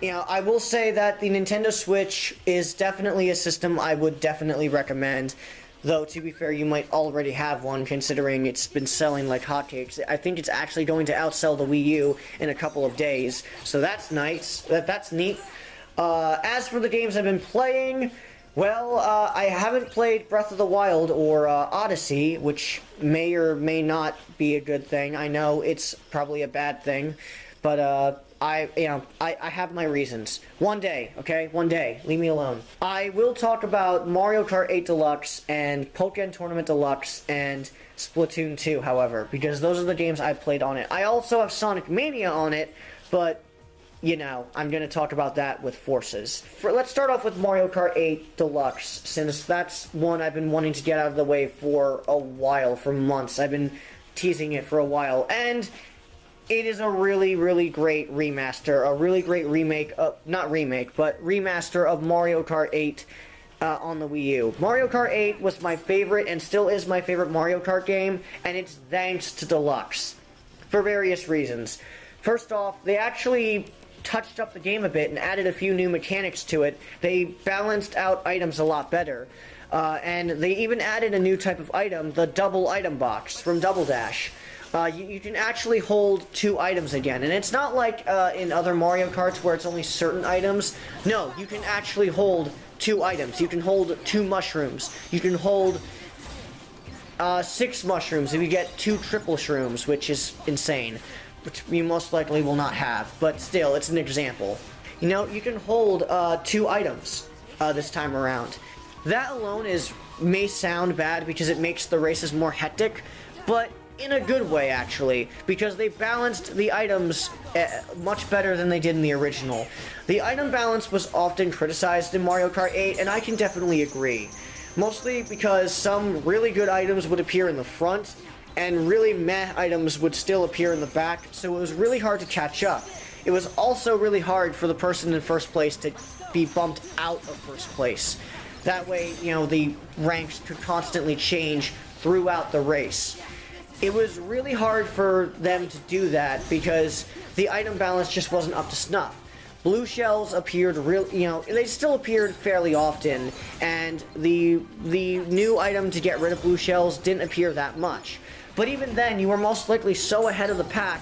I will say that the Nintendo Switch is definitely a system I would definitely recommend. Though, to be fair, you might already have one, considering it's been selling like hotcakes. I think it's actually going to outsell the Wii U in a couple of days, so that's nice. That's neat. As for the games I've been playing, well, I haven't played Breath of the Wild or Odyssey, which may or may not be a good thing. I know it's probably a bad thing, but I have my reasons. One day, okay? One day. Leave me alone. I will talk about Mario Kart 8 Deluxe and Pokémon Tournament Deluxe and Splatoon 2, however, because those are the games I played on it. I also have Sonic Mania on it, but, I'm going to talk about that with forces. Let's start off with Mario Kart 8 Deluxe, since that's one I've been wanting to get out of the way for a while, for months. I've been teasing it for a while, and it is a really, really great remaster, a really great remake, not remake, but remaster of Mario Kart 8 on the Wii U. Mario Kart 8 was my favorite and still is my favorite Mario Kart game, and it's thanks to Deluxe, for various reasons. First off, they actually touched up the game a bit and added a few new mechanics to it. They balanced out items a lot better. And they even added a new type of item, the double item box from Double Dash. You can actually hold 2 items again, and it's not like in other Mario Karts where it's only certain items. No, you can actually hold 2 items. You can hold 2 mushrooms. You can hold 6 mushrooms if you get 2 triple shrooms, which is insane, which you most likely will not have, but still, it's an example. You can hold 2 items this time around. That alone may sound bad because it makes the races more hectic, but in a good way, actually, because they balanced the items much better than they did in the original. The item balance was often criticized in Mario Kart 8, and I can definitely agree. Mostly because some really good items would appear in the front, and really meh items would still appear in the back, so it was really hard to catch up. It was also really hard for the person in first place to be bumped out of first place. That way, the ranks could constantly change throughout the race. It was really hard for them to do that because the item balance just wasn't up to snuff. Blue shells appeared they still appeared fairly often, and the new item to get rid of blue shells didn't appear that much. But even then, you were most likely so ahead of the pack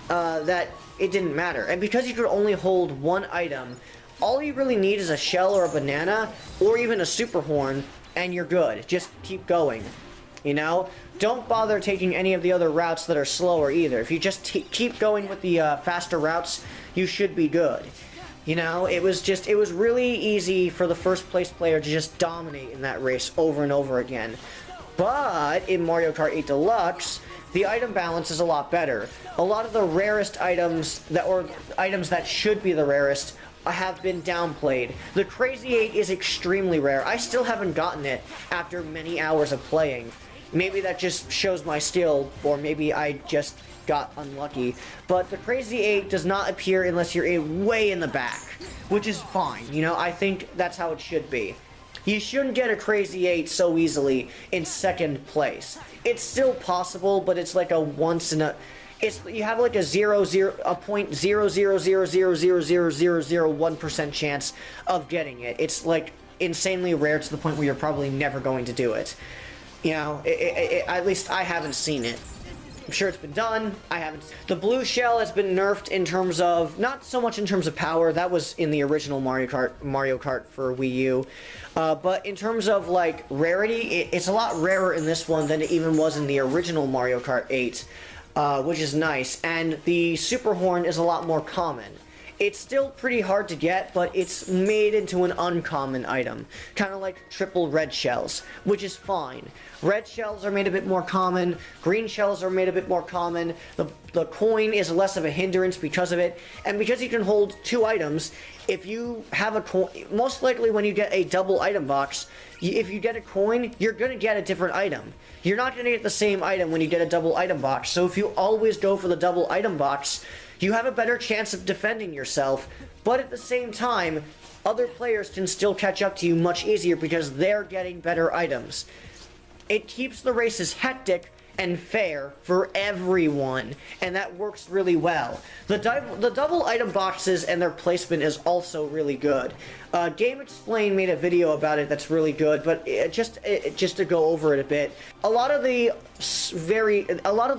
that it didn't matter. And because you could only hold 1 item, all you really need is a shell or a banana, or even a super horn, and you're good. Just keep going. Don't bother taking any of the other routes that are slower either. If you just keep going with the faster routes, you should be good. It was really easy for the first place player to just dominate in that race over and over again. But in Mario Kart 8 Deluxe, the item balance is a lot better. A lot of the rarest items, or items that should be the rarest, have been downplayed. The Crazy 8 is extremely rare. I still haven't gotten it after many hours of playing. Maybe that just shows my skill, or maybe I just got unlucky. But the Crazy 8 does not appear unless you're way in the back, which is fine. I think that's how it should be. You shouldn't get a Crazy 8 so easily in second place. It's still possible, but it's like a once in a... you have like a 0.000000001% chance of getting it. It's like insanely rare to the point where you're probably never going to do it. At least I haven't seen it. I'm sure it's been done. I haven't. The blue shell has been nerfed in terms of, not so much in terms of power, that was in the original Mario Kart for Wii U. But in terms of like rarity, it's a lot rarer in this one than it even was in the original Mario Kart 8. Which is nice, and the Super Horn is a lot more common. It's still pretty hard to get, but it's made into an uncommon item, kind of like triple red shells, which is fine. Red shells are made a bit more common, green shells are made a bit more common, the coin is less of a hindrance because of it, and because you can hold 2 items, if you have a coin, most likely when you get a double item box, if you get a coin, you're going to get a different item. You're not going to get the same item when you get a double item box, so if you always go for the double item box, you have a better chance of defending yourself, but at the same time, other players can still catch up to you much easier because they're getting better items. It keeps the races hectic, and fair for everyone, and that works really well. The double item boxes and their placement is also really good. GameXplain made a video about it that's really good, but just to go over it a bit, a lot of the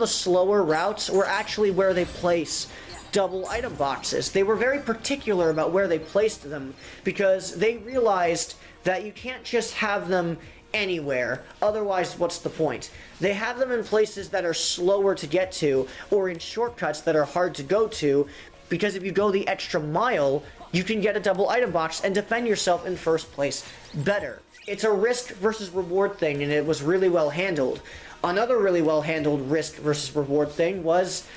slower routes were actually where they place double item boxes. They were very particular about where they placed them because they realized that you can't just have them anywhere, otherwise what's the point? They have them in places that are slower to get to or in shortcuts that are hard to go to, because if you go the extra mile you can get a double item box and defend yourself in first place better. It's a risk versus reward thing, and it was really well handled. Another really well handled risk versus reward thing was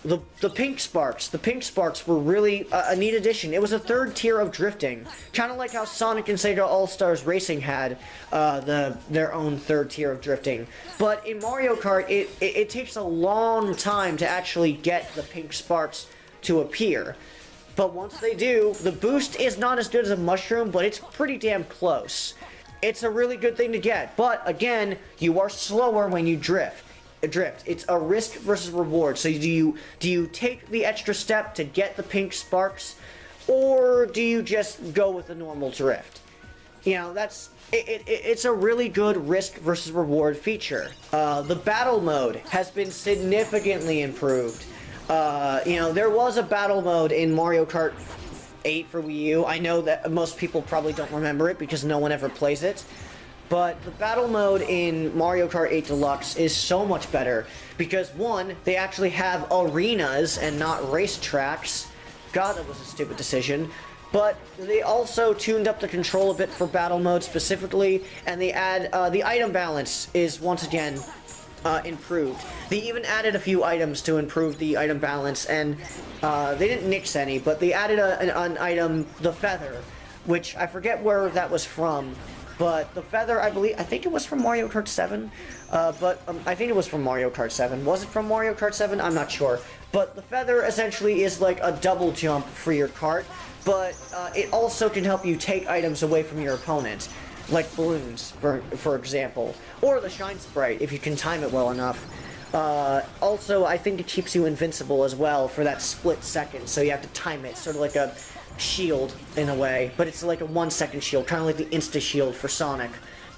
the pink sparks. The pink sparks were really a neat addition. It was a third tier of drifting, kind of like how Sonic and Sega All-Stars Racing had their own third tier of drifting. But in Mario Kart, it takes a long time to actually get the pink sparks to appear. But once they do, the boost is not as good as a mushroom, but it's pretty damn close. It's a really good thing to get, but again, you are slower when you drift. It's a risk versus reward. So do you take the extra step to get the pink sparks, or do you just go with the normal drift? You know, it's a really good risk versus reward feature. The battle mode has been significantly improved. You know, there was a battle mode in Mario Kart 8 for Wii U. I know that most people probably don't remember it because no one ever plays it. But the battle mode in Mario Kart 8 Deluxe is so much better because, one, they actually have arenas and not racetracks. God, that was a stupid decision. But they also tuned up the control a bit for battle mode specifically, and they add the item balance is once again improved. They even added a few items to improve the item balance, and they didn't nix any, but they added an item, the feather, which I forget where that was from. But the feather, I think it was from Mario Kart 7, I think it was from Mario Kart 7. Was it from Mario Kart 7? I'm not sure. But the feather essentially is like a double jump for your kart, but it also can help you take items away from your opponent, like balloons, for example, or the shine sprite if you can time it well enough. Also, I think it keeps you invincible as well for that split second, so you have to time it, sort of like a shield in a way, but it's like a 1 second shield, kind of like the insta shield for Sonic.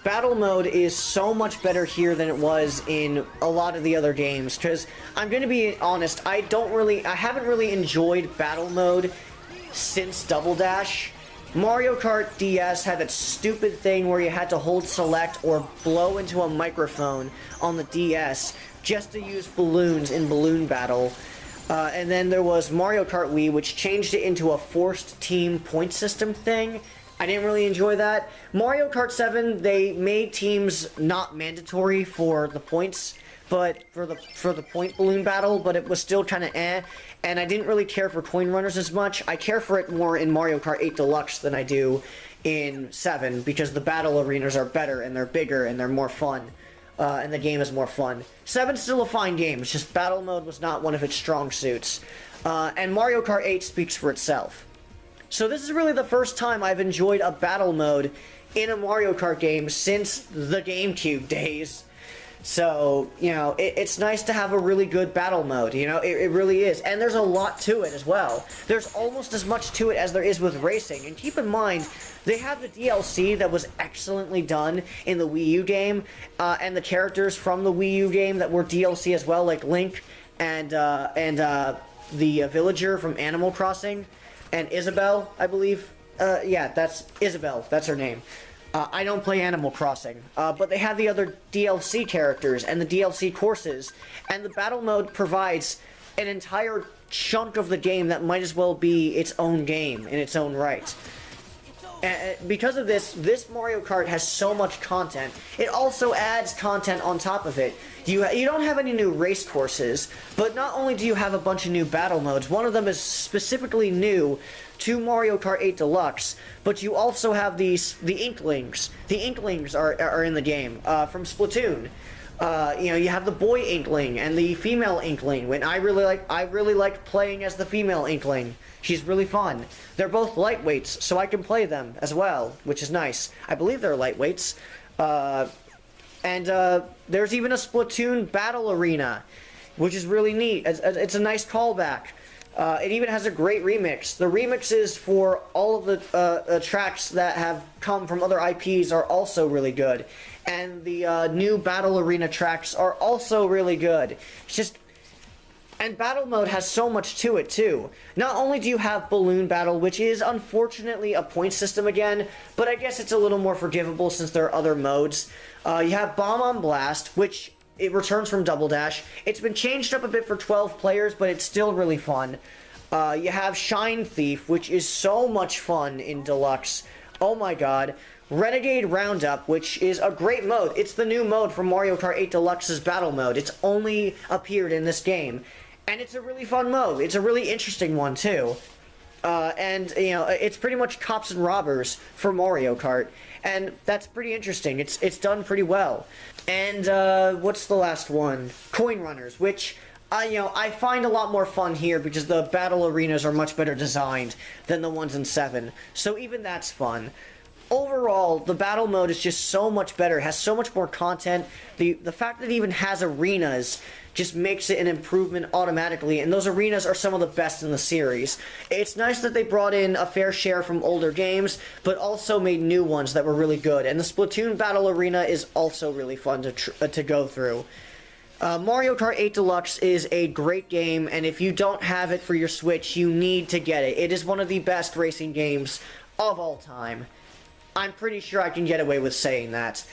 Battle mode is so much better here than it was in a lot of the other games, because I'm gonna be honest, I haven't really enjoyed battle mode since Double Dash. Mario Kart DS had that stupid thing where you had to hold select or blow into a microphone on the DS just to use balloons in Balloon Battle. And then there was Mario Kart Wii, which changed it into a forced team point system thing. I didn't really enjoy that. Mario Kart 7, they made teams not mandatory for the points, but for the point balloon battle, but it was still kind of and I didn't really care for coin runners as much. I care for it more in Mario Kart 8 Deluxe than I do in 7, because the battle arenas are better, and they're bigger, and they're more fun. And the game is more fun. 7's still a fine game, it's just battle mode was not one of its strong suits. And Mario Kart 8 speaks for itself. So this is really the first time I've enjoyed a battle mode in a Mario Kart game since the GameCube days. So, you know, it's nice to have a really good battle mode, you know, it really is. And there's a lot to it as well. There's almost as much to it as there is with racing. And keep in mind, they have the DLC that was excellently done in the Wii U game, and the characters from the Wii U game that were DLC as well, like Link and the villager from Animal Crossing, and Isabelle, I believe. Yeah, that's Isabelle, that's her name. I don't play Animal Crossing, but they have the other DLC characters and the DLC courses, and the battle mode provides an entire chunk of the game that might as well be its own game in its own right. And because of this Mario Kart has so much content. It also adds content on top of it. You don't have any new race courses, but not only do you have a bunch of new battle modes, one of them is specifically new to Mario Kart 8 Deluxe, but you also have the Inklings. The Inklings are in the game from Splatoon. You know, you have the boy Inkling and the female Inkling. When I really like playing as the female Inkling. She's really fun. They're both lightweights, so I can play them as well, which is nice. I believe they're lightweights. And there's even a Splatoon battle arena, which is really neat. It's a nice callback. It even has a great remix. The remixes for all of the tracks that have come from other IPs are also really good. And the new battle arena tracks are also really good. It's just... And battle mode has so much to it, too. Not only do you have Balloon Battle, which is unfortunately a point system again, but I guess it's a little more forgivable since there are other modes. You have Bomb on Blast, which it returns from Double Dash. It's been changed up a bit for 12 players, but it's still really fun. You have Shine Thief, which is so much fun in Deluxe. Oh my god. Renegade Roundup, which is a great mode. It's the new mode from Mario Kart 8 Deluxe's battle mode. It's only appeared in this game. And it's a really fun mode. It's a really interesting one, too. And, you know, it's pretty much cops and robbers for Mario Kart. And that's pretty interesting. It's done pretty well. And, what's the last one? Coin Runners, which, you know, I find a lot more fun here because the battle arenas are much better designed than the ones in 7. So even that's fun. Overall, the battle mode is just so much better. It has so much more content. The fact that it even has arenas just makes it an improvement automatically, and those arenas are some of the best in the series. It's nice that they brought in a fair share from older games, but also made new ones that were really good, and the Splatoon Battle Arena is also really fun to go through. Mario Kart 8 Deluxe is a great game, and if you don't have it for your Switch, you need to get it. It is one of the best racing games of all time. I'm pretty sure I can get away with saying that.